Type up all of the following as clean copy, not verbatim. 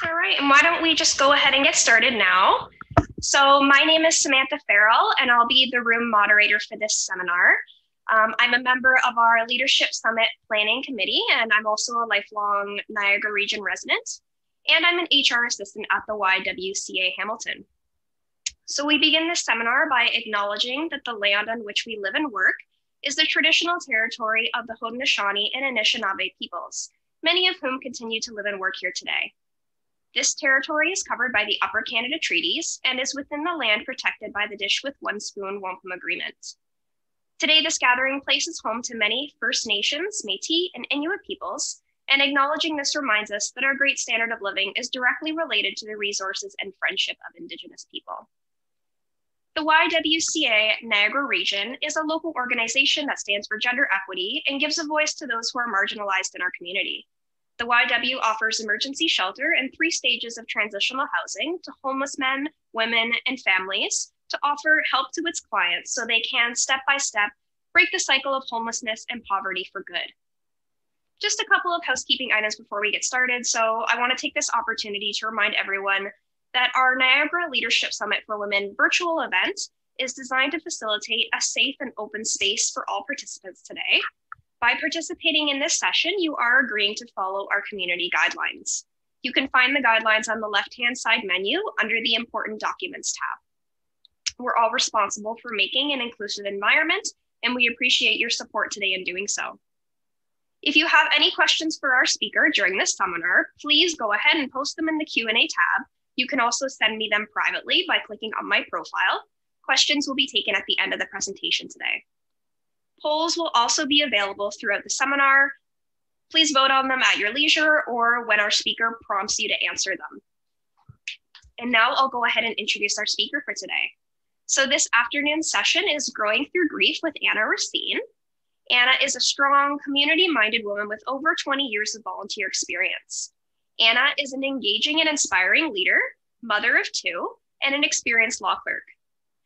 All right, and why don't we just go ahead and get started now? So my name is Samantha Farrell, and I'll be the room moderator for this seminar. I'm a member of our Leadership Summit Planning Committee, and I'm also a lifelong Niagara Region resident, and I'm an HR assistant at the YWCA Hamilton. So we begin this seminar by acknowledging that the land on which we live and work is the traditional territory of the Haudenosaunee and Anishinaabe peoples, many of whom continue to live and work here today. This territory is covered by the Upper Canada Treaties and is within the land protected by the Dish with One Spoon Wampum Agreement. Today, this gathering place is home to many First Nations, Métis, and Inuit peoples, and acknowledging this reminds us that our great standard of living is directly related to the resources and friendship of Indigenous people. The YWCA Niagara Region is a local organization that stands for gender equity and gives a voice to those who are marginalized in our community. The YW offers emergency shelter and 3 stages of transitional housing to homeless men, women, and families to offer help to its clients so they can step by step break the cycle of homelessness and poverty for good. Just a couple of housekeeping items before we get started. So I want to take this opportunity to remind everyone that our Niagara Leadership Summit for Women virtual event is designed to facilitate a safe and open space for all participants today. By participating in this session, you are agreeing to follow our community guidelines. You can find the guidelines on the left-hand side menu under the Important Documents tab. We're all responsible for making an inclusive environment, and we appreciate your support today in doing so. If you have any questions for our speaker during this seminar, please go ahead and post them in the Q&A tab. You can also send me them privately by clicking on my profile. Questions will be taken at the end of the presentation today. Polls will also be available throughout the seminar. Please vote on them at your leisure or when our speaker prompts you to answer them. And now I'll go ahead and introduce our speaker for today. So this afternoon's session is Growing Through Grief with Anna Racine. Anna is a strong, community-minded woman with over 20 years of volunteer experience. Anna is an engaging and inspiring leader, mother of 2, and an experienced law clerk.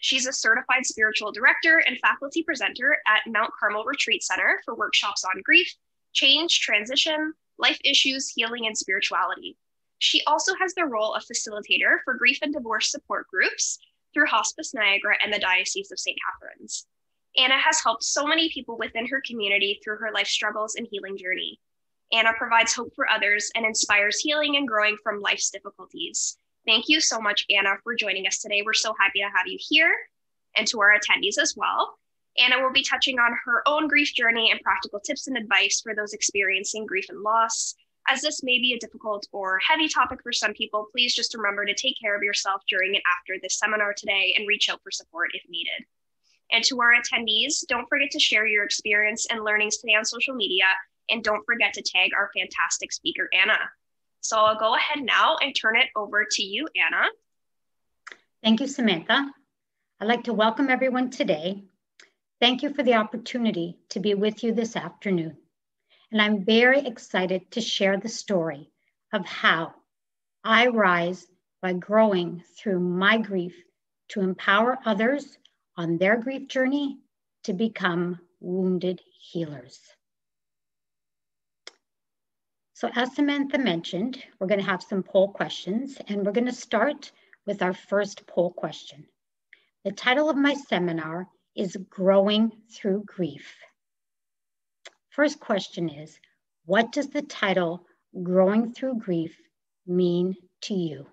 She's a certified spiritual director and faculty presenter at Mount Carmel Retreat Center for workshops on grief, change, transition, life issues, healing, and spirituality. She also has the role of facilitator for grief and divorce support groups through Hospice Niagara and the Diocese of St. Catharines. Anna has helped so many people within her community through her life struggles and healing journey. Anna provides hope for others and inspires healing and growing from life's difficulties. Thank you so much, Anna, for joining us today. We're so happy to have you here, and to our attendees as well. Anna will be touching on her own grief journey and practical tips and advice for those experiencing grief and loss. As this may be a difficult or heavy topic for some people, please just remember to take care of yourself during and after this seminar today and reach out for support if needed. And to our attendees, don't forget to share your experience and learnings today on social media, and don't forget to tag our fantastic speaker, Anna. So I'll go ahead now and turn it over to you, Anna. Thank you, Samantha. I'd like to welcome everyone today. Thank you for the opportunity to be with you this afternoon. And I'm very excited to share the story of how I rise by growing through my grief to empower others on their grief journey to become wounded healers. So as Samantha mentioned, we're going to have some poll questions, and we're going to start with our first poll question. The title of my seminar is Growing Through Grief. First question is, what does the title Growing Through Grief mean to you?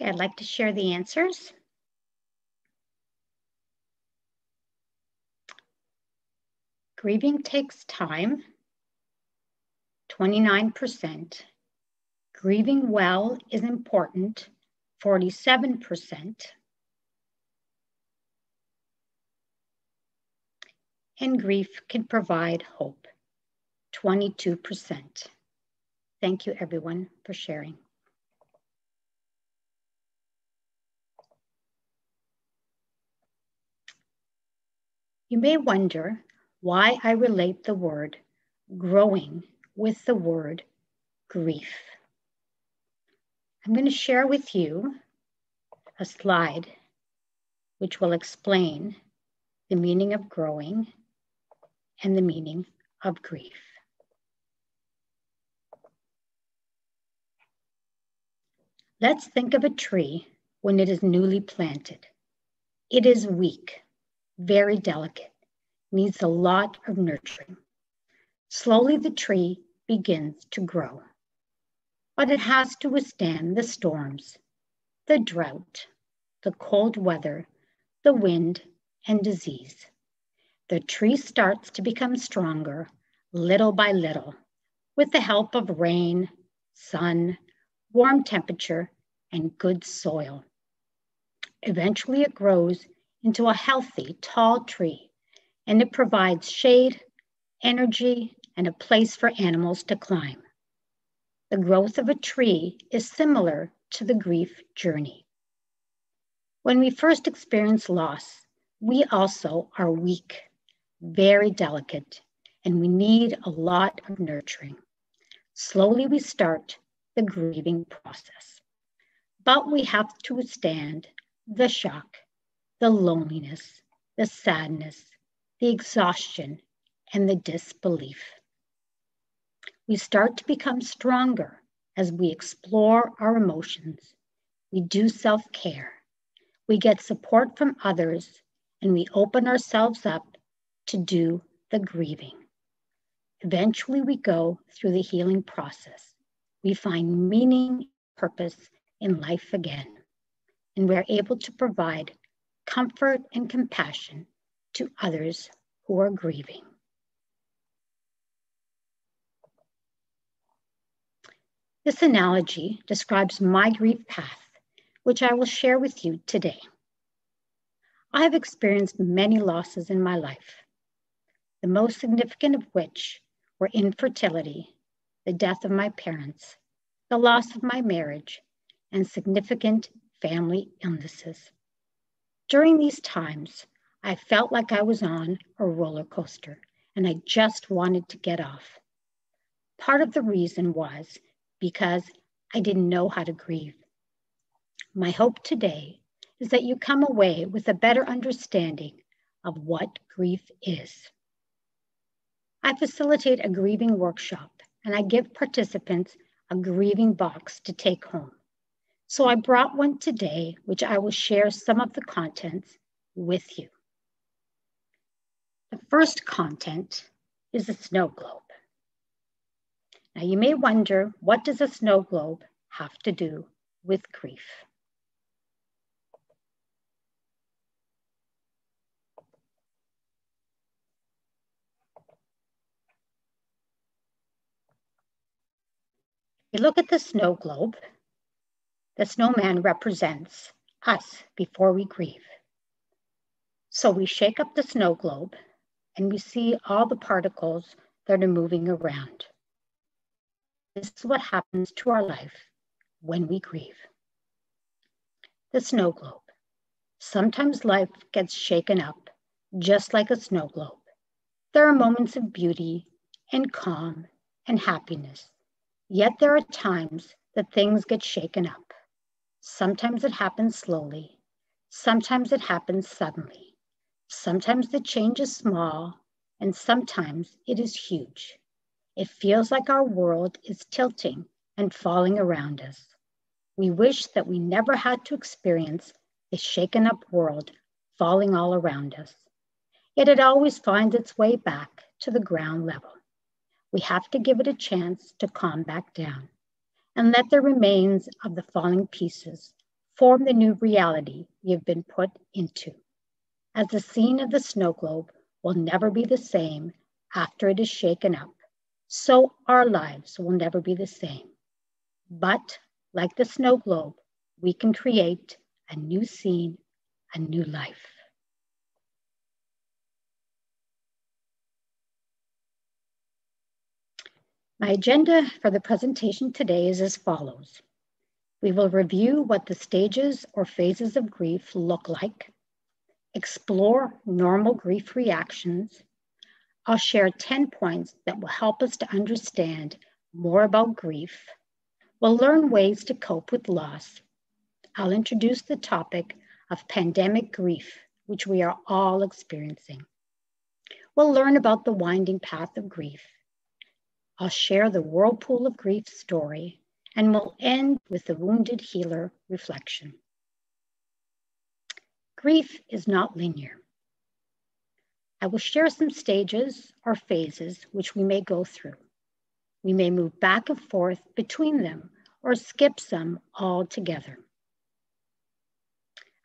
Okay, I'd like to share the answers. Grieving takes time. 29%. Grieving well is important, 47%. And grief can provide hope, 22%. Thank you, everyone, for sharing. You may wonder why I relate the word growing with the word grief. I'm going to share with you a slide which will explain the meaning of growing and the meaning of grief. Let's think of a tree when it is newly planted. It is weak, very delicate, needs a lot of nurturing. Slowly the tree begins to grow, but it has to withstand the storms, the drought, the cold weather, the wind, and disease. The tree starts to become stronger little by little with the help of rain, sun, warm temperature, and good soil. Eventually it grows into a healthy, tall tree, and it provides shade, energy, and a place for animals to climb. The growth of a tree is similar to the grief journey. When we first experience loss, we also are weak, very delicate, and we need a lot of nurturing. Slowly we start the grieving process, but we have to withstand the shock, the loneliness, the sadness, the exhaustion, and the disbelief. We start to become stronger as we explore our emotions. We do self-care. We get support from others, and we open ourselves up to do the grieving. Eventually, we go through the healing process. We find meaning, purpose in life again, and we're able to provide comfort and compassion to others who are grieving. This analogy describes my grief path, which I will share with you today. I have experienced many losses in my life, the most significant of which were infertility, the death of my parents, the loss of my marriage, and significant family illnesses. During these times, I felt like I was on a roller coaster, and I just wanted to get off. Part of the reason was because I didn't know how to grieve. My hope today is that you come away with a better understanding of what grief is. I facilitate a grieving workshop, and I give participants a grieving box to take home. So I brought one today, which I will share some of the contents with you. The first content is a snow globe. Now you may wonder, what does a snow globe have to do with grief? If you look at the snow globe, the snowman represents us before we grieve. So we shake up the snow globe and we see all the particles that are moving around. This is what happens to our life when we grieve. The snow globe. Sometimes life gets shaken up, just like a snow globe. There are moments of beauty and calm and happiness, yet there are times that things get shaken up. Sometimes it happens slowly. Sometimes it happens suddenly. Sometimes the change is small, and sometimes it is huge. It feels like our world is tilting and falling around us. We wish that we never had to experience the shaken up world falling all around us. Yet it always finds its way back to the ground level. We have to give it a chance to calm back down and let the remains of the falling pieces form the new reality we have been put into. As the scene of the snow globe will never be the same after it is shaken up, so our lives will never be the same. But like the snow globe, we can create a new scene, a new life. My agenda for the presentation today is as follows. We will review what the stages or phases of grief look like, explore normal grief reactions. I'll share 10 points that will help us to understand more about grief. We'll learn ways to cope with loss. I'll introduce the topic of pandemic grief, which we are all experiencing. We'll learn about the winding path of grief. I'll share the Whirlpool of Grief story, and we'll end with the wounded healer reflection. Grief is not linear. I will share some stages or phases which we may go through. We may move back and forth between them or skip some altogether.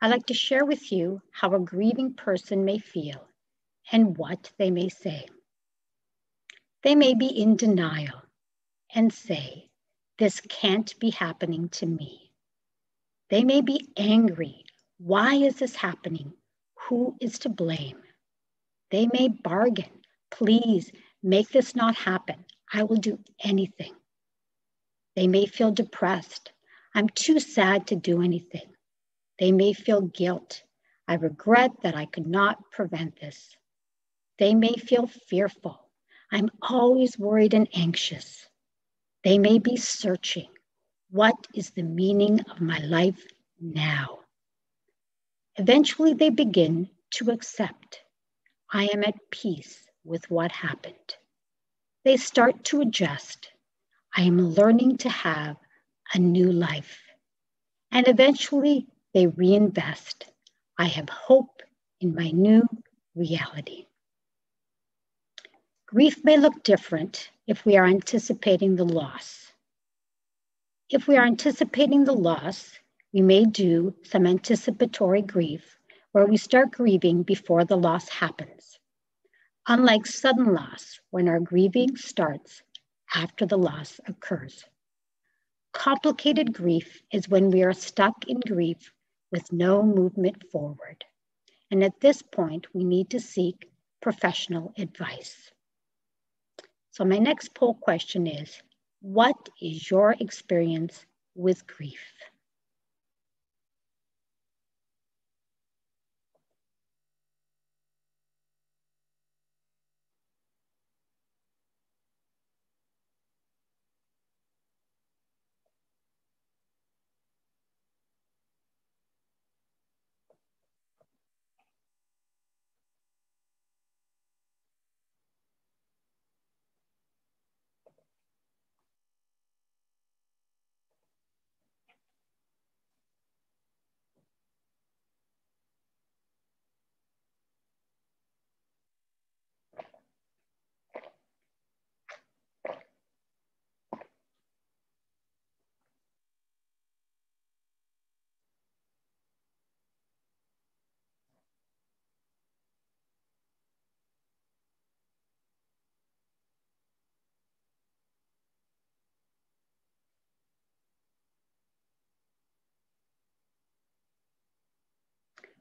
I'd like to share with you how a grieving person may feel and what they may say. They may be in denial and say, "This can't be happening to me." They may be angry. "Why is this happening? Who is to blame?" They may bargain. "Please make this not happen. I will do anything." They may feel depressed. "I'm too sad to do anything." They may feel guilt. "I regret that I could not prevent this." They may feel fearful. "I'm always worried and anxious." They may be searching. "What is the meaning of my life now?" Eventually, they begin to accept. "I am at peace with what happened." They start to adjust. "I am learning to have a new life." And eventually, they reinvest. "I have hope in my new reality." Grief may look different if we are anticipating the loss. If we are anticipating the loss, we may do some anticipatory grief where we start grieving before the loss happens. Unlike sudden loss, when our grieving starts after the loss occurs. Complicated grief is when we are stuck in grief with no movement forward. And at this point, we need to seek professional advice. So my next poll question is, what is your experience with grief?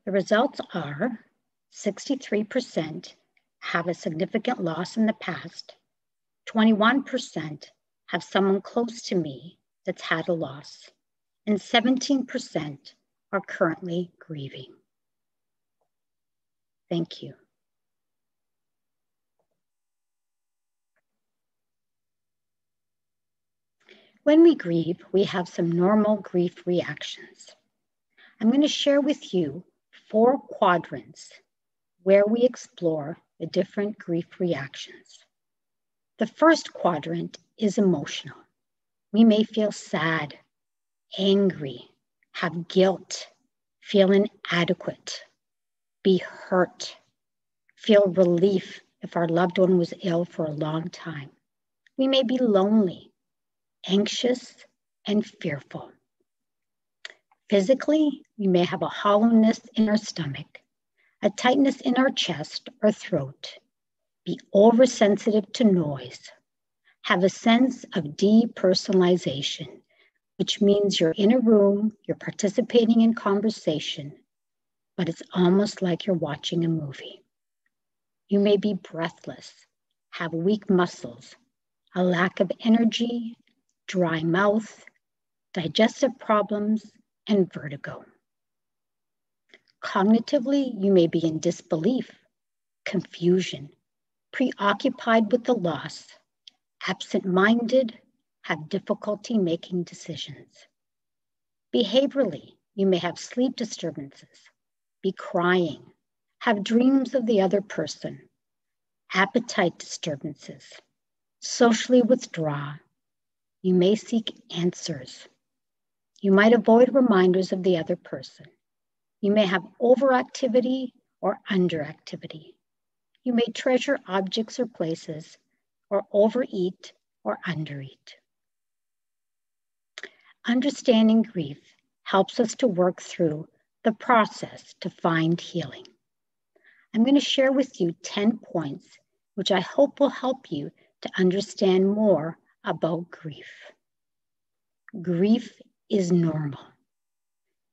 The results are 63% have a significant loss in the past, 21% have someone close to me that's had a loss, and 17% are currently grieving. Thank you. When we grieve, we have some normal grief reactions. I'm going to share with you 4 quadrants where we explore the different grief reactions. The first quadrant is emotional. We may feel sad, angry, have guilt, feel inadequate, be hurt, feel relief if our loved one was ill for a long time. We may be lonely, anxious, and fearful. Physically, we may have a hollowness in our stomach, a tightness in our chest or throat, be oversensitive to noise, have a sense of depersonalization, which means you're in a room, you're participating in conversation, but it's almost like you're watching a movie. You may be breathless, have weak muscles, a lack of energy, dry mouth, digestive problems, and vertigo. Cognitively, you may be in disbelief, confusion, preoccupied with the loss, absent-minded, have difficulty making decisions. Behaviorally, you may have sleep disturbances, be crying, have dreams of the other person, appetite disturbances, socially withdraw. You may seek answers. You might avoid reminders of the other person. You may have overactivity or underactivity. You may treasure objects or places, or overeat or undereat. Understanding grief helps us to work through the process to find healing. I'm going to share with you 10 points, which I hope will help you to understand more about grief. Grief is normal.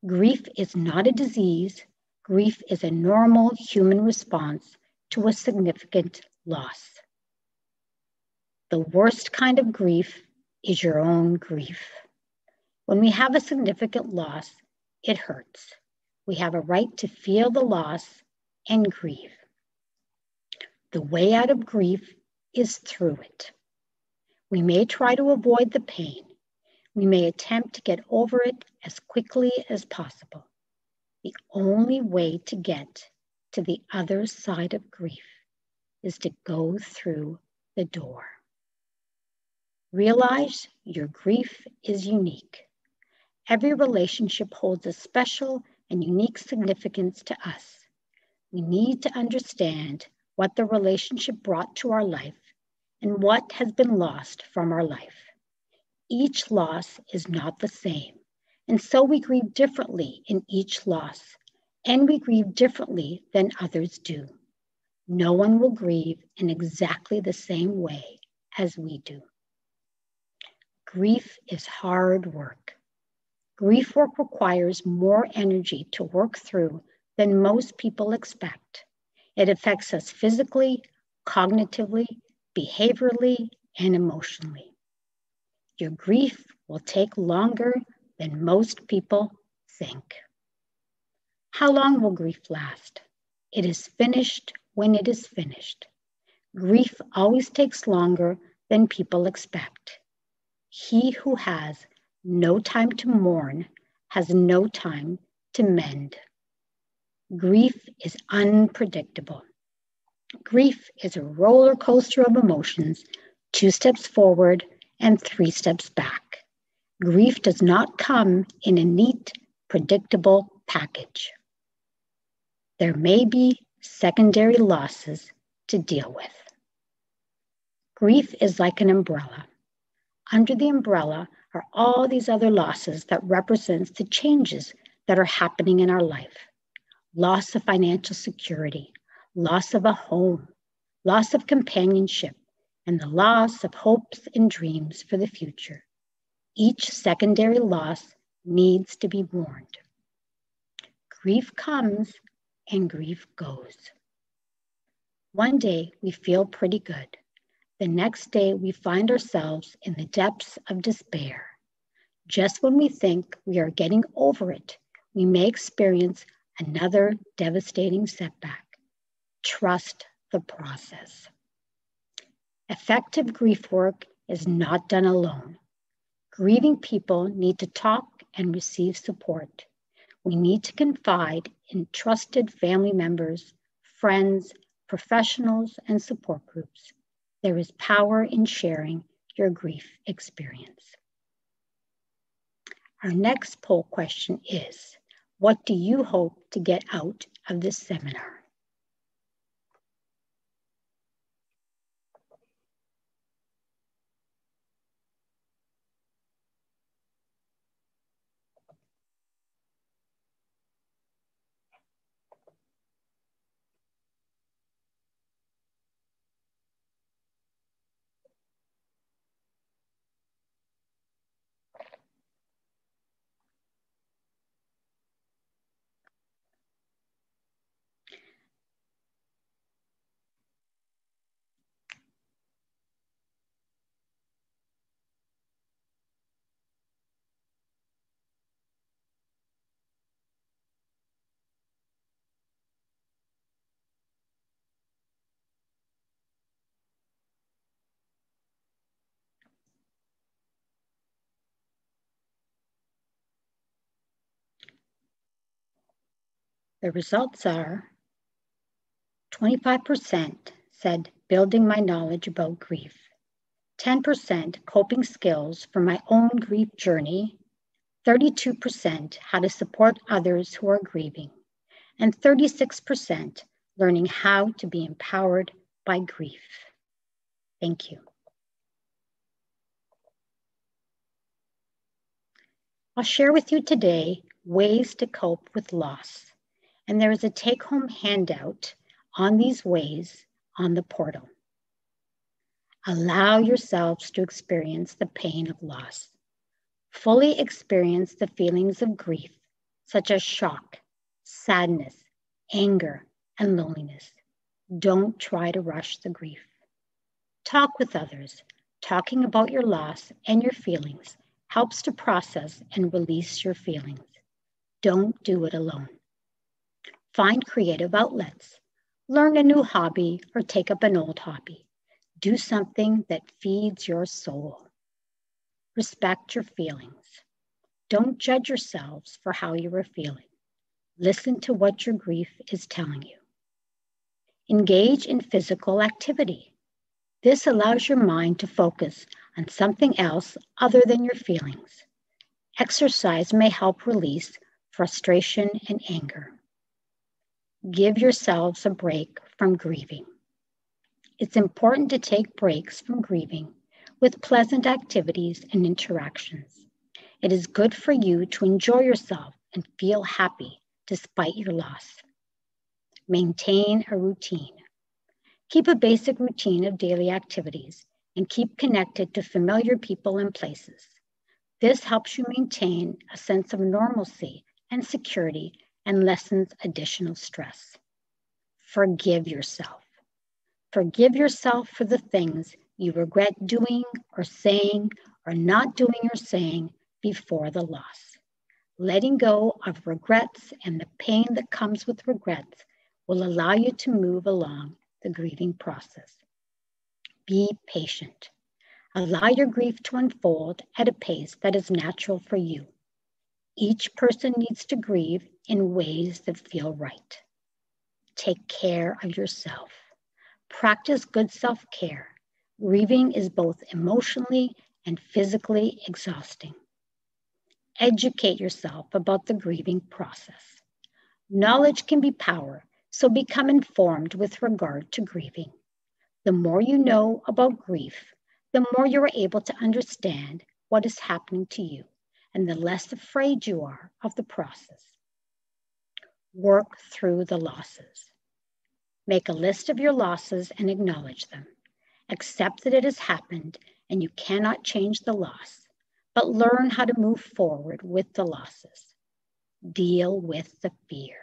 Grief is not a disease. Grief is a normal human response to a significant loss. The worst kind of grief is your own grief. When we have a significant loss, it hurts. We have a right to feel the loss and grieve. The way out of grief is through it. We may try to avoid the pain. We may attempt to get over it as quickly as possible. The only way to get to the other side of grief is to go through the door. Realize your grief is unique. Every relationship holds a special and unique significance to us. We need to understand what the relationship brought to our life and what has been lost from our life. Each loss is not the same, and so we grieve differently in each loss, and we grieve differently than others do. No one will grieve in exactly the same way as we do. Grief is hard work. Grief work requires more energy to work through than most people expect. It affects us physically, cognitively, behaviorally, and emotionally. Your grief will take longer than most people think. How long will grief last? It is finished when it is finished. Grief always takes longer than people expect. He who has no time to mourn has no time to mend. Grief is unpredictable. Grief is a roller coaster of emotions, 2 steps forward and 3 steps back. Grief does not come in a neat, predictable package. There may be secondary losses to deal with. Grief is like an umbrella. Under the umbrella are all these other losses that represents the changes that are happening in our life. Loss of financial security, loss of a home, loss of companionship, and the loss of hopes and dreams for the future. Each secondary loss needs to be mourned. Grief comes and grief goes. One day we feel pretty good. The next day we find ourselves in the depths of despair. Just when we think we are getting over it, we may experience another devastating setback. Trust the process. Effective grief work is not done alone. Grieving people need to talk and receive support. We need to confide in trusted family members, friends, professionals, and support groups. There is power in sharing your grief experience. Our next poll question is, what do you hope to get out of this seminar? The results are 25% said building my knowledge about grief, 10% coping skills for my own grief journey, 32% how to support others who are grieving, and 36% learning how to be empowered by grief. Thank you. I'll share with you today ways to cope with loss, and there is a take-home handout on these ways on the portal. Allow yourselves to experience the pain of loss. Fully experience the feelings of grief, such as shock, sadness, anger, and loneliness. Don't try to rush the grief. Talk with others. Talking about your loss and your feelings helps to process and release your feelings. Don't do it alone. Find creative outlets. Learn a new hobby or take up an old hobby. Do something that feeds your soul. Respect your feelings. Don't judge yourselves for how you are feeling. Listen to what your grief is telling you. Engage in physical activity. This allows your mind to focus on something else other than your feelings. Exercise may help release frustration and anger. Give yourselves a break from grieving. It's important to take breaks from grieving with pleasant activities and interactions. It is good for you to enjoy yourself and feel happy despite your loss. Maintain a routine. Keep a basic routine of daily activities and keep connected to familiar people and places. This helps you maintain a sense of normalcy and security and lessens additional stress. Forgive yourself. Forgive yourself for the things you regret doing or saying or not doing or saying before the loss. Letting go of regrets and the pain that comes with regrets will allow you to move along the grieving process. Be patient. Allow your grief to unfold at a pace that is natural for you. Each person needs to grieve in ways that feel right. Take care of yourself. Practice good self-care. Grieving is both emotionally and physically exhausting. Educate yourself about the grieving process. Knowledge can be power, so become informed with regard to grieving. The more you know about grief, the more you are able to understand what is happening to you, and the less afraid you are of the process. Work through the losses. Make a list of your losses and acknowledge them. Accept that it has happened and you cannot change the loss, but learn how to move forward with the losses. Deal with the fear.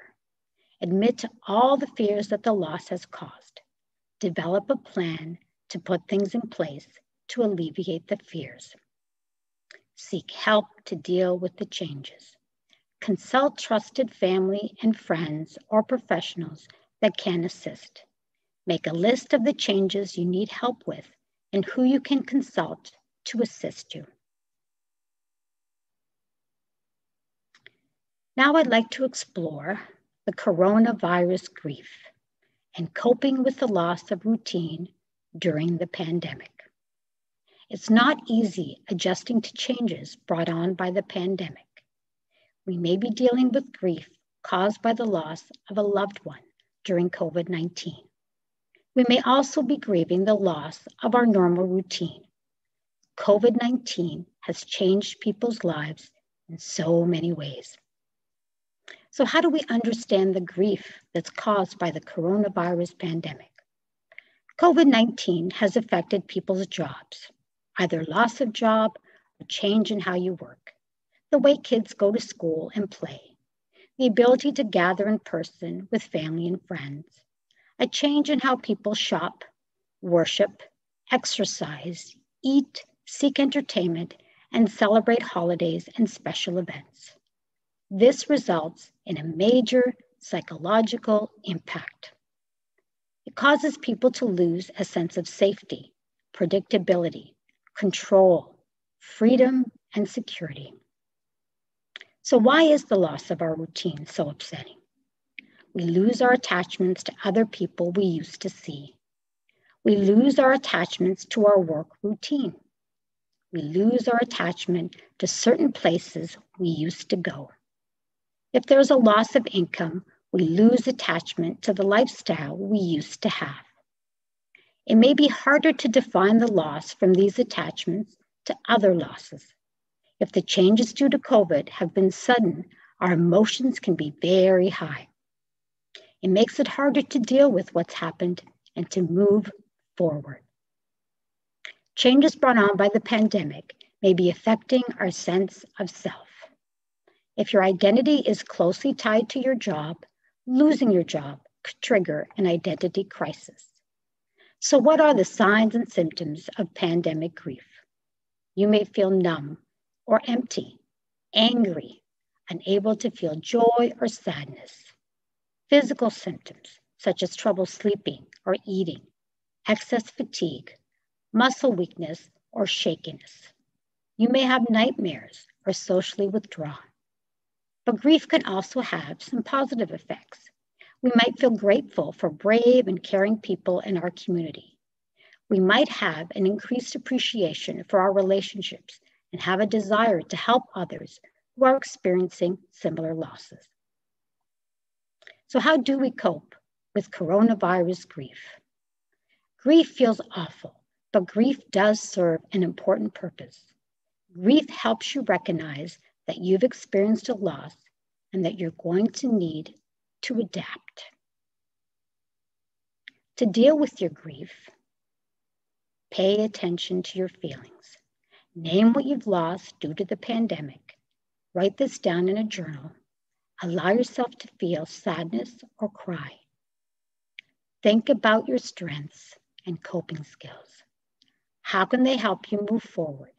Admit to all the fears that the loss has caused. Develop a plan to put things in place to alleviate the fears. Seek help to deal with the changes. Consult trusted family and friends or professionals that can assist. Make a list of the changes you need help with and who you can consult to assist you. Now I'd like to explore the coronavirus grief and coping with the loss of routine during the pandemic. It's not easy adjusting to changes brought on by the pandemic. We may be dealing with grief caused by the loss of a loved one during COVID-19. We may also be grieving the loss of our normal routine. COVID-19 has changed people's lives in so many ways. So how do we understand the grief that's caused by the coronavirus pandemic? COVID-19 has affected people's jobs, either loss of job or change in how you work, the way kids go to school and play, the ability to gather in person with family and friends, a change in how people shop, worship, exercise, eat, seek entertainment, and celebrate holidays and special events. This results in a major psychological impact. It causes people to lose a sense of safety, predictability, control, freedom, and security. So why is the loss of our routine so upsetting? We lose our attachments to other people we used to see. We lose our attachments to our work routine. We lose our attachment to certain places we used to go. If there's a loss of income, we lose attachment to the lifestyle we used to have. It may be harder to define the loss from these attachments to other losses. If the changes due to COVID have been sudden, our emotions can be very high. It makes it harder to deal with what's happened and to move forward. Changes brought on by the pandemic may be affecting our sense of self. If your identity is closely tied to your job, losing your job could trigger an identity crisis. So what are the signs and symptoms of pandemic grief? You may feel numb or empty, angry, unable to feel joy or sadness. Physical symptoms such as trouble sleeping or eating, excess fatigue, muscle weakness or shakiness. You may have nightmares or socially withdrawn. But grief can also have some positive effects. We might feel grateful for brave and caring people in our community. We might have an increased appreciation for our relationships and have a desire to help others who are experiencing similar losses. So how do we cope with coronavirus grief? Grief feels awful, but grief does serve an important purpose. Grief helps you recognize that you've experienced a loss and that you're going to need to adapt. To deal with your grief, pay attention to your feelings. Name what you've lost due to the pandemic. Write this down in a journal. Allow yourself to feel sadness or cry. Think about your strengths and coping skills. How can they help you move forward?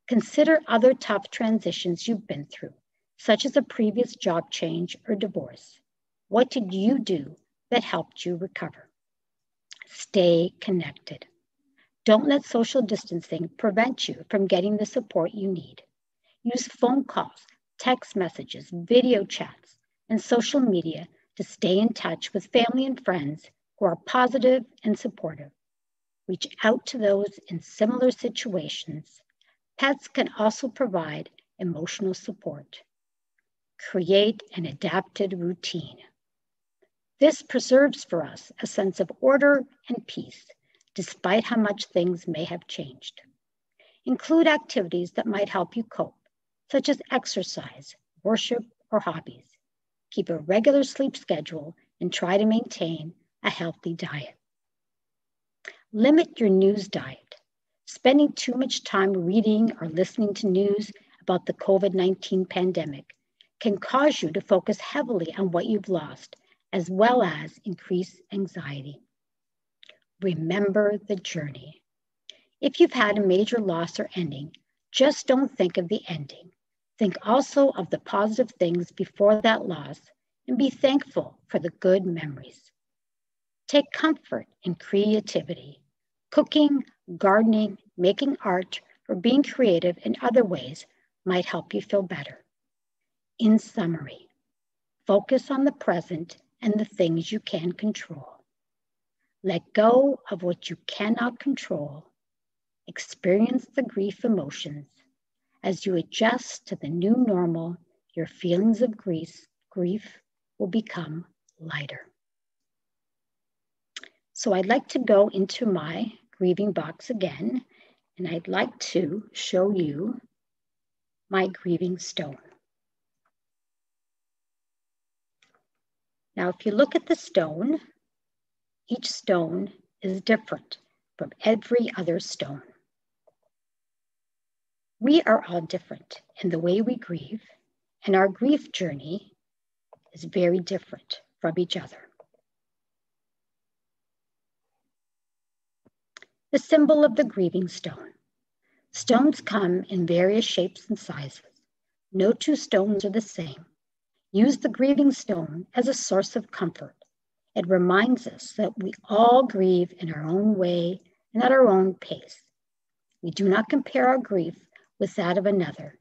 Consider other tough transitions you've been through, such as a previous job change or divorce. What did you do that helped you recover? Stay connected. Don't let social distancing prevent you from getting the support you need. Use phone calls, text messages, video chats, and social media to stay in touch with family and friends who are positive and supportive. Reach out to those in similar situations. Pets can also provide emotional support. Create an adapted routine. This preserves for us a sense of order and peace, despite how much things may have changed. Include activities that might help you cope, such as exercise, worship, or hobbies. Keep a regular sleep schedule and try to maintain a healthy diet. Limit your news diet. Spending too much time reading or listening to news about the COVID-19 pandemic can cause you to focus heavily on what you've lost, as well as increase anxiety. Remember the journey. If you've had a major loss or ending, just don't think of the ending. Think also of the positive things before that loss and be thankful for the good memories. Take comfort in creativity. Cooking, gardening, making art, or being creative in other ways might help you feel better. In summary, focus on the present and the things you can control. Let go of what you cannot control. Experience the grief emotions. As you adjust to the new normal, your feelings of grief will become lighter. So I'd like to go into my grieving box again, and I'd like to show you my grieving stone. Now, if you look at the stone, each stone is different from every other stone. We are all different in the way we grieve, and our grief journey is very different from each other. The symbol of the grieving stone. Stones come in various shapes and sizes. No two stones are the same. Use the grieving stone as a source of comfort. It reminds us that we all grieve in our own way and at our own pace. We do not compare our grief with that of another,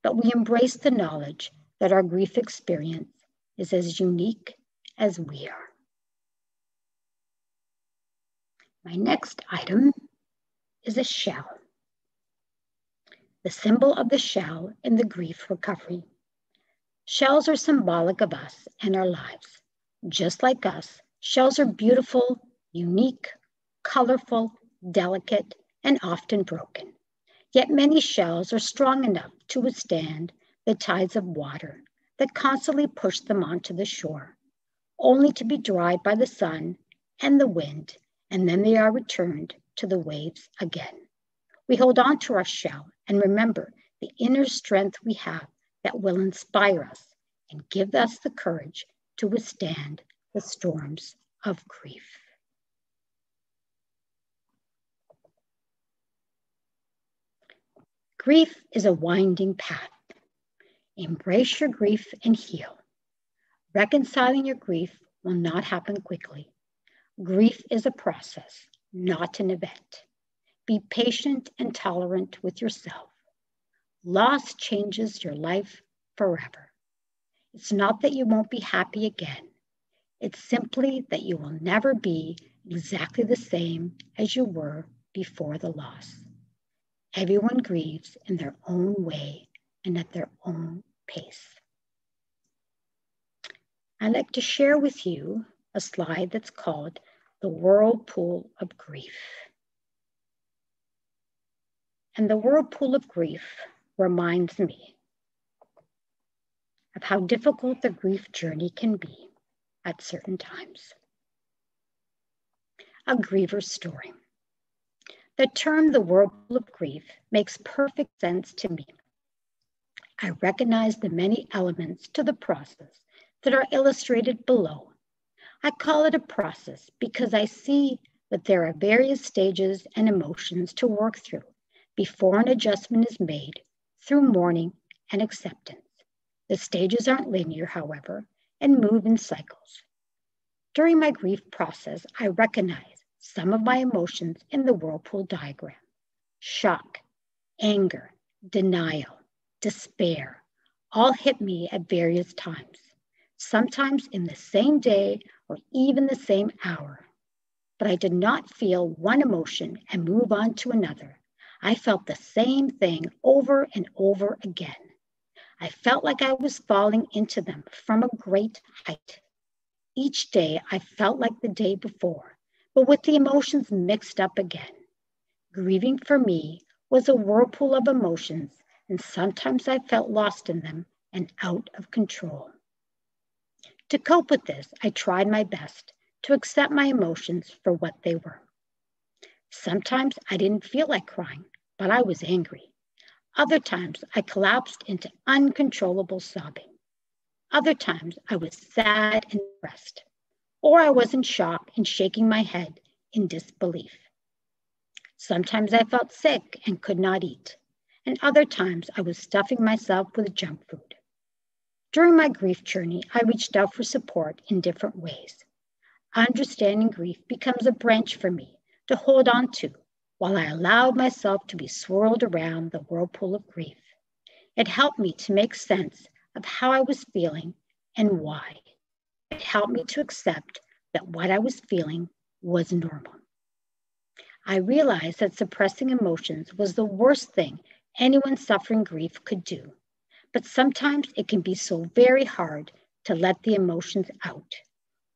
but we embrace the knowledge that our grief experience is as unique as we are. My next item is a shell, the symbol of the shell in the grief recovery. Shells are symbolic of us and our lives. Just like us, shells are beautiful, unique, colorful, delicate, and often broken. Yet many shells are strong enough to withstand the tides of water that constantly push them onto the shore, only to be dried by the sun and the wind, and then they are returned to the waves again. We hold on to our shell and remember the inner strength we have that will inspire us and give us the courage to withstand the storms of grief. Grief is a winding path. Embrace your grief and heal. Reconciling your grief will not happen quickly. Grief is a process, not an event. Be patient and tolerant with yourself. Loss changes your life forever. It's not that you won't be happy again. It's simply that you will never be exactly the same as you were before the loss. Everyone grieves in their own way and at their own pace. I'd like to share with you a slide that's called the Whirlpool of Grief. And the Whirlpool of Grief reminds me of how difficult the grief journey can be at certain times. A griever's story. The term the Whirlpool of Grief makes perfect sense to me. I recognize the many elements to the process that are illustrated below. I call it a process because I see that there are various stages and emotions to work through before an adjustment is made through mourning and acceptance. The stages aren't linear, however, and move in cycles. During my grief process, I recognize some of my emotions in the whirlpool diagram: shock, anger, denial, despair, all hit me at various times, sometimes in the same day or even the same hour. But I did not feel one emotion and move on to another. I felt the same thing over and over again. I felt like I was falling into them from a great height. Each day I felt like the day before, but with the emotions mixed up again. Grieving for me was a whirlpool of emotions, and sometimes I felt lost in them and out of control. To cope with this, I tried my best to accept my emotions for what they were. Sometimes I didn't feel like crying, but I was angry. Other times I collapsed into uncontrollable sobbing. Other times I was sad and depressed, or I was in shock and shaking my head in disbelief. Sometimes I felt sick and could not eat, and other times I was stuffing myself with junk food. During my grief journey, I reached out for support in different ways. Understanding grief becomes a branch for me to hold on to while I allowed myself to be swirled around the whirlpool of grief. It helped me to make sense of how I was feeling and why. It helped me to accept that what I was feeling was normal. I realized that suppressing emotions was the worst thing anyone suffering grief could do. But sometimes it can be so very hard to let the emotions out.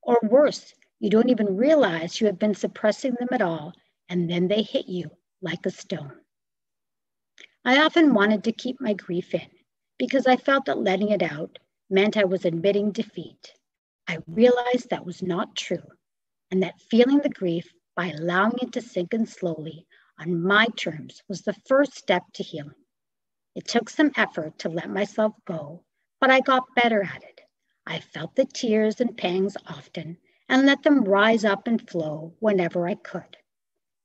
Or worse, you don't even realize you have been suppressing them at all, and then they hit you like a stone. I often wanted to keep my grief in because I felt that letting it out meant I was admitting defeat. I realized that was not true, and that feeling the grief by allowing it to sink in slowly on my terms was the first step to healing. It took some effort to let myself go, but I got better at it. I felt the tears and pangs often and let them rise up and flow whenever I could.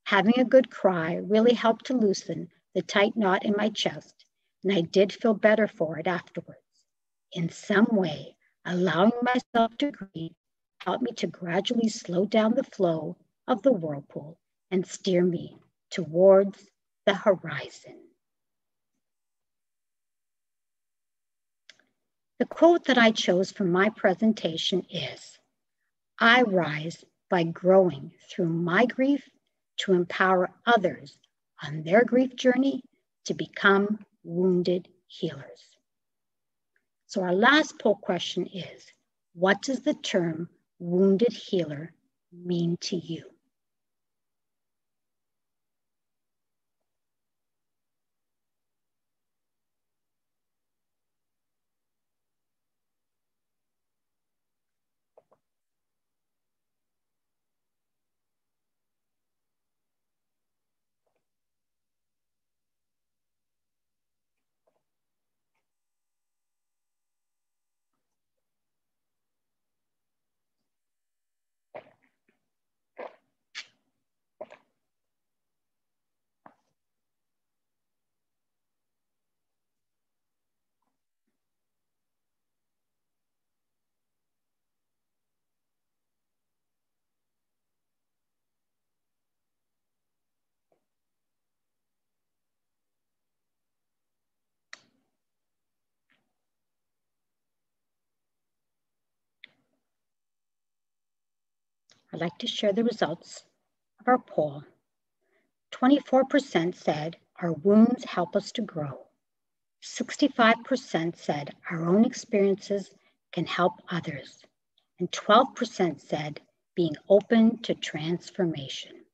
Having a good cry really helped to loosen the tight knot in my chest, and I did feel better for it afterwards. In some way, allowing myself to grieve helped me to gradually slow down the flow of the whirlpool and steer me towards the horizon. The quote that I chose for my presentation is, I rise by growing through my grief to empower others on their grief journey to become wounded healers. So our last poll question is, what does the term wounded healer mean to you? I'd like to share the results of our poll. 24% said our wounds help us to grow. 65% said our own experiences can help others. And 12% said being open to transformation.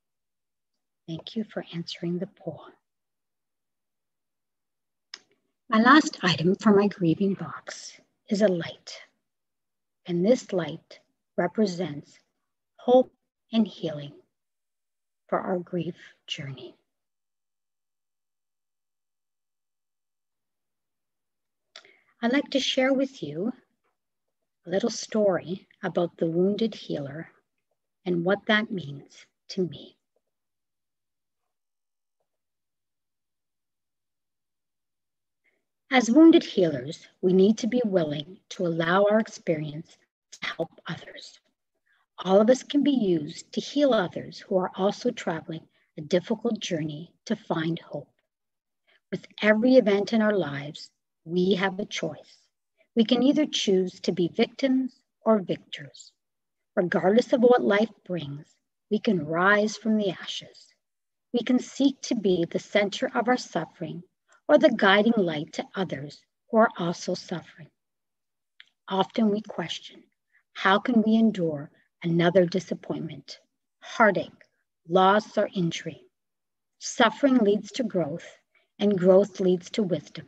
Thank you for answering the poll. My last item for my grieving box is a light. And this light represents hope and healing for our grief journey. I'd like to share with you a little story about the wounded healer and what that means to me. As wounded healers, we need to be willing to allow our experience to help others. All of us can be used to heal others who are also traveling a difficult journey to find hope. With every event in our lives, we have a choice. We can either choose to be victims or victors. Regardless of what life brings, we can rise from the ashes. We can seek to be the center of our suffering or the guiding light to others who are also suffering. Often we question, how can we endure another disappointment, heartache, loss, or injury? Suffering leads to growth, and growth leads to wisdom,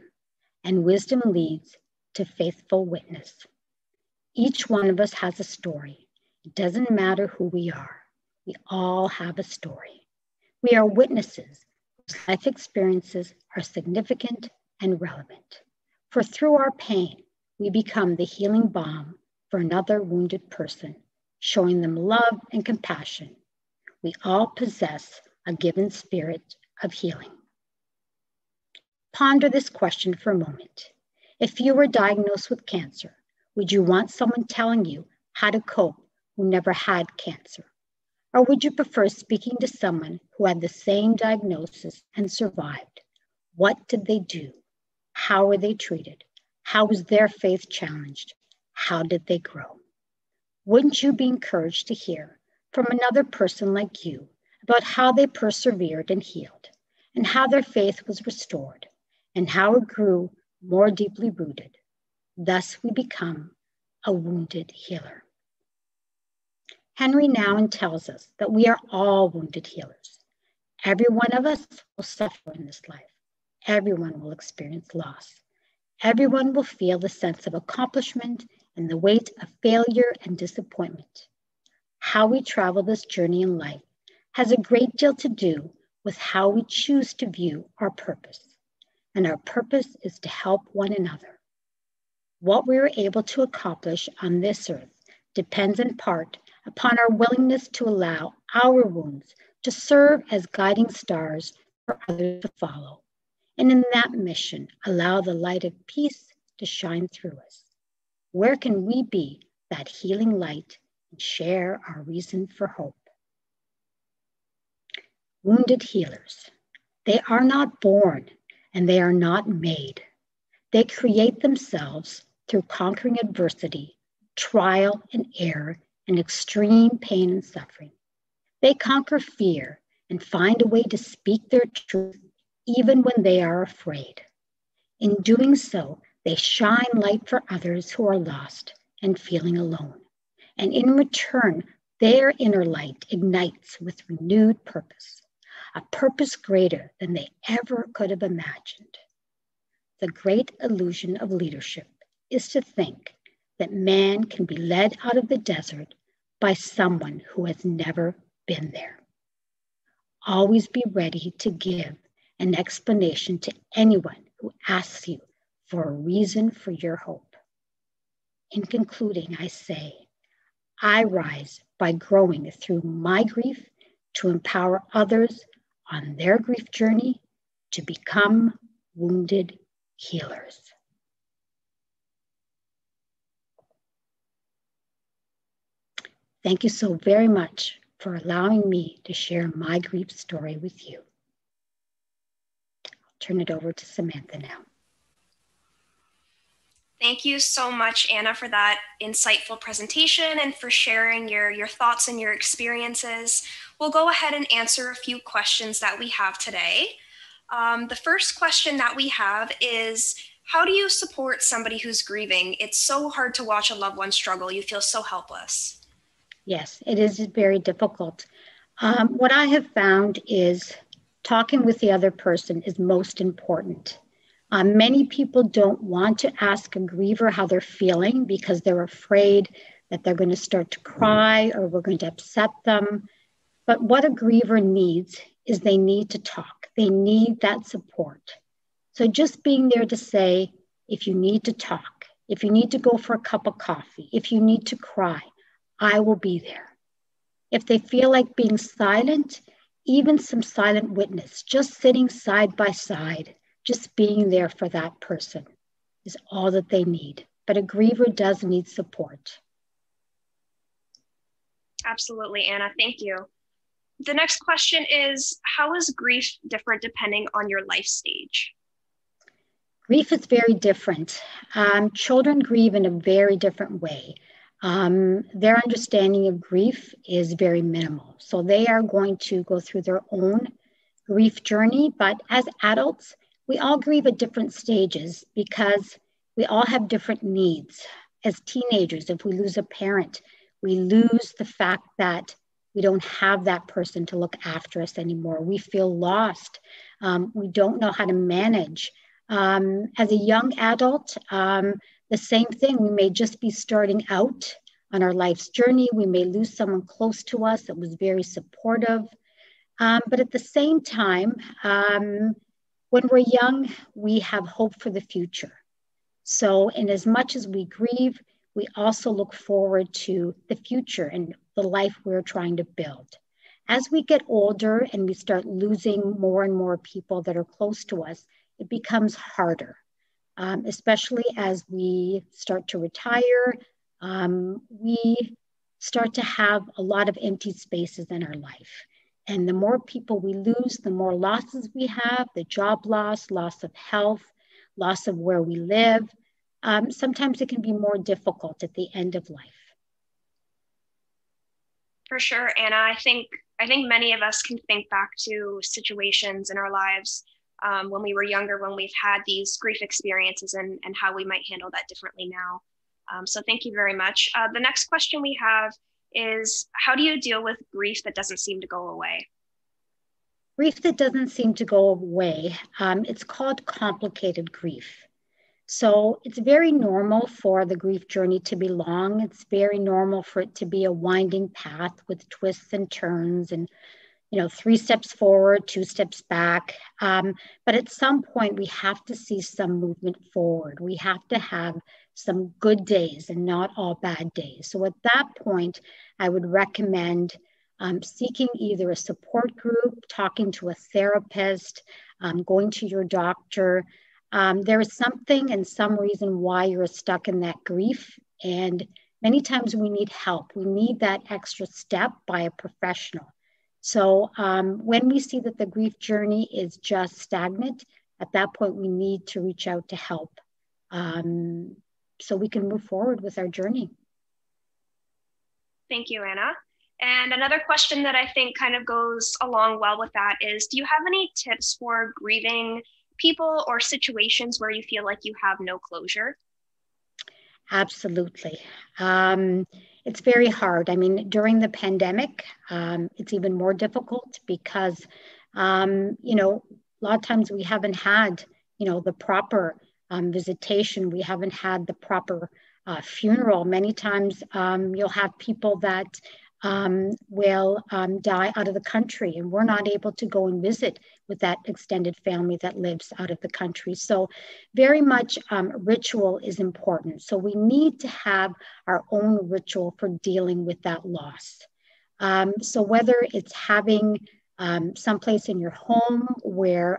and wisdom leads to faithful witness. Each one of us has a story. It doesn't matter who we are. We all have a story. We are witnesses whose life experiences are significant and relevant. For through our pain, we become the healing balm for another wounded person, showing them love and compassion. We all possess a given spirit of healing. Ponder this question for a moment. If you were diagnosed with cancer, would you want someone telling you how to cope who never had cancer? Or would you prefer speaking to someone who had the same diagnosis and survived? What did they do? How were they treated? How was their faith challenged? How did they grow? Wouldn't you be encouraged to hear from another person like you about how they persevered and healed, and how their faith was restored, and how it grew more deeply rooted? Thus we become a wounded healer. Henry Nouwen tells us that we are all wounded healers. Every one of us will suffer in this life. Everyone will experience loss. Everyone will feel the sense of accomplishment and the weight of failure and disappointment. How we travel this journey in life has a great deal to do with how we choose to view our purpose. And our purpose is to help one another. What we are able to accomplish on this earth depends in part upon our willingness to allow our wounds to serve as guiding stars for others to follow. And in that mission, allow the light of peace to shine through us. Where can we be that healing light and share our reason for hope? Wounded healers, they are not born and they are not made. They create themselves through conquering adversity, trial and error, and extreme pain and suffering. They conquer fear and find a way to speak their truth even when they are afraid. In doing so, they shine light for others who are lost and feeling alone. And in return, their inner light ignites with renewed purpose, a purpose greater than they ever could have imagined. The great illusion of leadership is to think that man can be led out of the desert by someone who has never been there. Always be ready to give an explanation to anyone who asks you for a reason for your hope. In concluding, I say, I rise by growing through my grief to empower others on their grief journey to become wounded healers. Thank you so very much for allowing me to share my grief story with you. I'll turn it over to Samantha now. Thank you so much, Anna, for that insightful presentation and for sharing your thoughts and your experiences. We'll go ahead and answer a few questions that we have today. The first question that we have is, how do you support somebody who's grieving? It's so hard to watch a loved one struggle. You feel so helpless. Yes, it is very difficult. What I have found is talking with the other person is most important. Many people don't want to ask a griever how they're feeling because they're afraid that they're going to start to cry or we're going to upset them. But what a griever needs is they need to talk. They need that support. So just being there to say, if you need to talk, if you need to go for a cup of coffee, if you need to cry, I will be there. If they feel like being silent, even some silent witness, just sitting side by side, just being there for that person is all that they need. But a griever does need support. Absolutely, Anna. Thank you. The next question is, how is grief different depending on your life stage? Grief is very different. Children grieve in a very different way. Their understanding of grief is very minimal. So they are going to go through their own grief journey. But as adults, we all grieve at different stages because we all have different needs. As teenagers, if we lose a parent, we lose the fact that we don't have that person to look after us anymore. We feel lost. We don't know how to manage. As a young adult, the same thing. We may just be starting out on our life's journey. We may lose someone close to us that was very supportive. But at the same time, when we're young, we have hope for the future. So in as much as we grieve, we also look forward to the future and the life we're trying to build. As we get older and we start losing more and more people that are close to us, it becomes harder, especially as we start to retire. We start to have a lot of empty spaces in our life. And the more people we lose, the more losses we have, the job loss, loss of health, loss of where we live. Sometimes it can be more difficult at the end of life. For sure, Anna. I think many of us can think back to situations in our lives when we were younger, when we've had these grief experiences and how we might handle that differently now. So thank you very much. The next question we have is, how do you deal with grief that doesn't seem to go away? Grief that doesn't seem to go away, it's called complicated grief. So it's very normal for the grief journey to be long. It's very normal for it to be a winding path with twists and turns and 3 steps forward, 2 steps back. But at some point, we have to see some movement forward. We have to have some good days and not all bad days. So at that point, I would recommend seeking either a support group, talking to a therapist, going to your doctor. There is something and some reason why you're stuck in that grief. And many times we need help. We need that extra step by a professional. So when we see that the grief journey is just stagnant, at that point, we need to reach out to help so we can move forward with our journey. Thank you, Anna. And another question that I think kind of goes along well with that is, do you have any tips for grieving people or situations where you feel like you have no closure? Absolutely. It's very hard. I mean, during the pandemic, it's even more difficult because, a lot of times we haven't had, the proper visitation. We haven't had the proper funeral. Many times you'll have people that will die out of the country, and we're not able to go and visit with that extended family that lives out of the country. So very much ritual is important. So we need to have our own ritual for dealing with that loss. So whether it's having someplace in your home where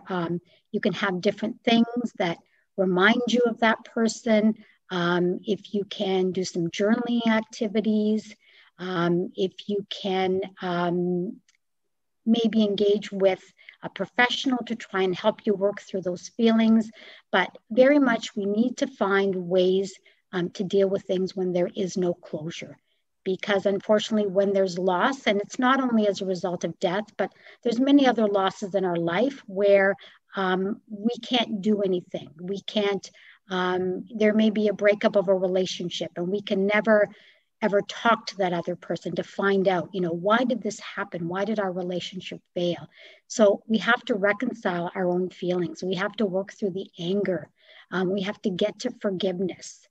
you can have different things that remind you of that person, if you can do some journaling activities, if you can maybe engage with a professional to try and help you work through those feelings. But very much we need to find ways to deal with things when there is no closure. Because unfortunately, when there's loss, and it's not only as a result of death, but there's many other losses in our life where we can't do anything. We can't, there may be a breakup of a relationship, and we can never ever talk to that other person to find out, why did this happen? Why did our relationship fail? So we have to reconcile our own feelings. We have to work through the anger. We have to get to forgiveness.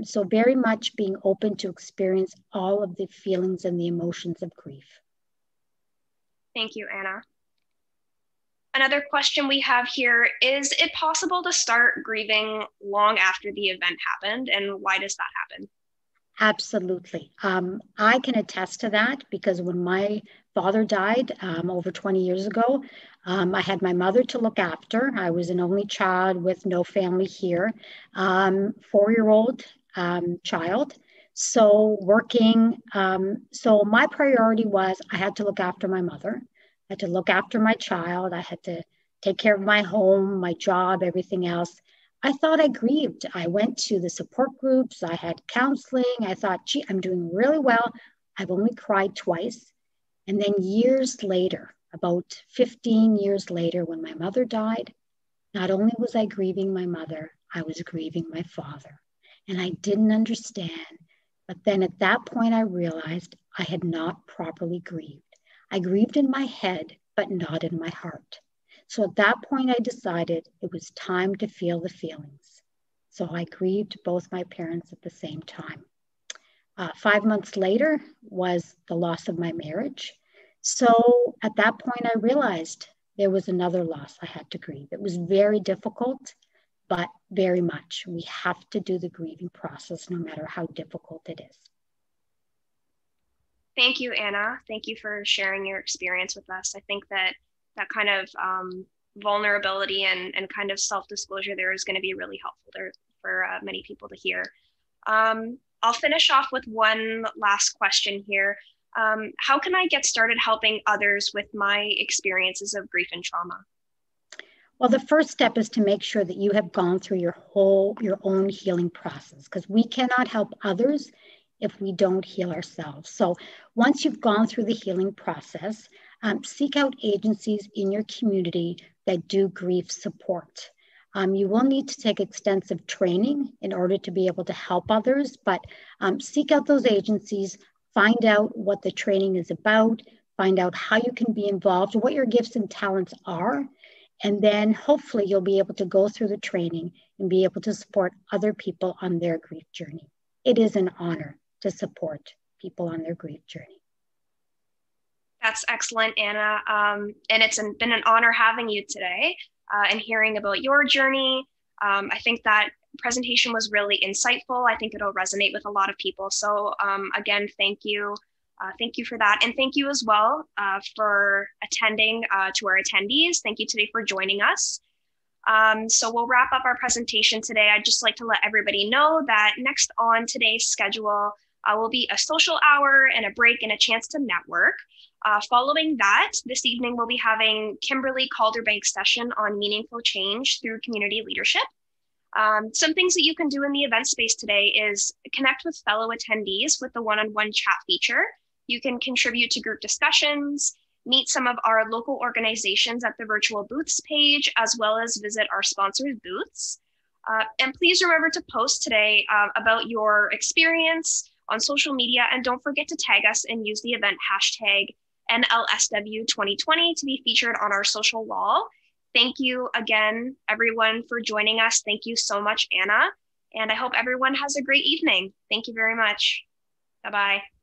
So very much being open to experience all of the feelings and the emotions of grief. Thank you, Anna. Another question we have here, is it possible to start grieving long after the event happened, and why does that happen? Absolutely. I can attest to that because when my father died over 20 years ago, I had my mother to look after. I was an only child with no family here, 4-year-old child. So working, so my priority was I had to look after my mother. I had to look after my child. I had to take care of my home, my job, everything else. I thought I grieved. I went to the support groups. I had counseling. I thought, gee, I'm doing really well. I've only cried twice. And then years later, about 15 years later, when my mother died, not only was I grieving my mother, I was grieving my father. And I didn't understand. But then at that point, I realized I had not properly grieved. I grieved in my head, but not in my heart. So at that point, I decided it was time to feel the feelings. So I grieved both my parents at the same time. 5 months later was the loss of my marriage. So at that point, I realized there was another loss I had to grieve. It was very difficult, but very much. We have to do the grieving process no matter how difficult it is. Thank you, Anna. Thank you for sharing your experience with us. I think that kind of vulnerability and kind of self-disclosure there is going to be really helpful for many people to hear. I'll finish off with one last question here. How can I get started helping others with my experiences of grief and trauma? Well, the first step is to make sure that you have gone through your own healing process, because we cannot help others if we don't heal ourselves. So once you've gone through the healing process, seek out agencies in your community that do grief support. You will need to take extensive training in order to be able to help others, but seek out those agencies, find out what the training is about, find out how you can be involved, what your gifts and talents are, and then hopefully you'll be able to go through the training and be able to support other people on their grief journey. It is an honor to support people on their grief journey. That's excellent, Anna. And it's been an honor having you today and hearing about your journey. I think that presentation was really insightful. I think it'll resonate with a lot of people. So again, thank you. Thank you for that. And thank you as well for attending to our attendees. Thank you today for joining us. So we'll wrap up our presentation today. I'd just like to let everybody know that next on today's schedule will be a social hour and a break and a chance to network. Following that, this evening we'll be having Kimberly Calderbank's session on meaningful change through community leadership. Some things that you can do in the event space today is connect with fellow attendees with the one-on-one chat feature. You can contribute to group discussions, meet some of our local organizations at the virtual booths page, as well as visit our sponsors' booths. And please remember to post today about your experience on social media, and don't forget to tag us and use the event hashtag NLSW2020 to be featured on our social wall. Thank you again, everyone, for joining us. Thank you so much, Anna. And I hope everyone has a great evening. Thank you very much. Bye-bye.